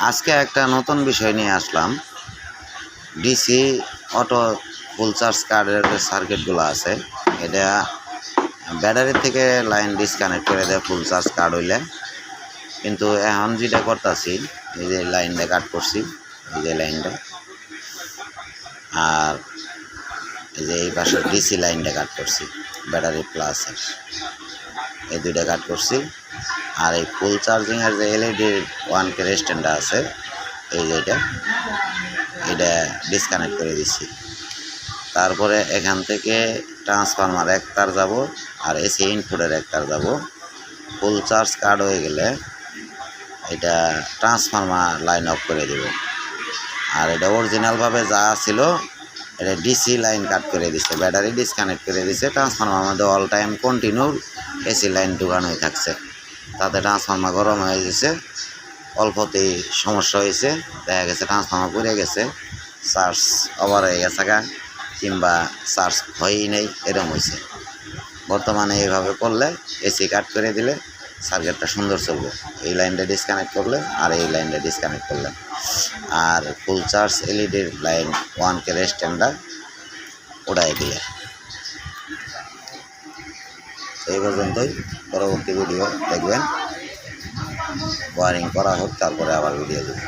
আজকে একটা নতুন বিষয় নিয়ে আসলাম। ডিসি অটো ফুল চার্জ কার্ডের যে সার্কিটগুলো আছে, এটা ব্যাটারি থেকে লাইন ডিসকানেক্ট করে দেয় ফুল চার্জ কার্ড হইলে। কিন্তু এখন যেটা করতেছি, এই যে লাইনটা কাট করছি, এই যে লাইনটা, আর এই যে এই পাশে ডিসি লাইনটা কাট করছি, ব্যাটারি প্লাসের এই দুইটা কাট করছি। আর এই ফুল চার্জিংয়ের যে এলইডি 1K স্ট্যান্ডটা আছে, এই যে এটা ডিসকানেক্ট করে দিচ্ছি। তারপরে এখান থেকে ট্রান্সফরমার এক তার যাব, আর এসি ইনপুটের এক তার যাব। ফুল চার্জ কার্ড হয়ে গেলে এটা ট্রান্সফরমার লাইন অফ করে দেব। আর এটা অরিজিনালভাবে যা ছিল, এটা ডিসি লাইন কাট করে দিচ্ছে, ব্যাটারি ডিসকানেক্ট করে দিচ্ছে। ট্রান্সফরমার মধ্যে all time continue AC line ঢুকানোই থাকছে। তাতে ট্রান্সফরমার গরম হয়ে গেছে, অল্পতেই সমস্যা হয়েছে। দেখা গেছে ট্রান্সফরমার পুড়ে গেছে, চার্জ ওভার হয়ে গেছে কিংবা চার্জ হয়ই নেই, এরকম হয়েছে। বর্তমানে এইভাবে করলে, এসি কাট করে দিলে সার্কিটটা সুন্দর চলবে। এই লাইনটা ডিসকানেক্ট করলে আর এই লাইনটা ডিসকানেক্ট করলে, আর ফুল চার্জ এলইডির লাইন 1K স্ট্যান্ডটা উড়াই দিলে। এই পর্যন্তই, পরবর্তী ভিডিও দেখবেন। ওয়ারিং করা হোক, তারপরে আবার ভিডিও দেব।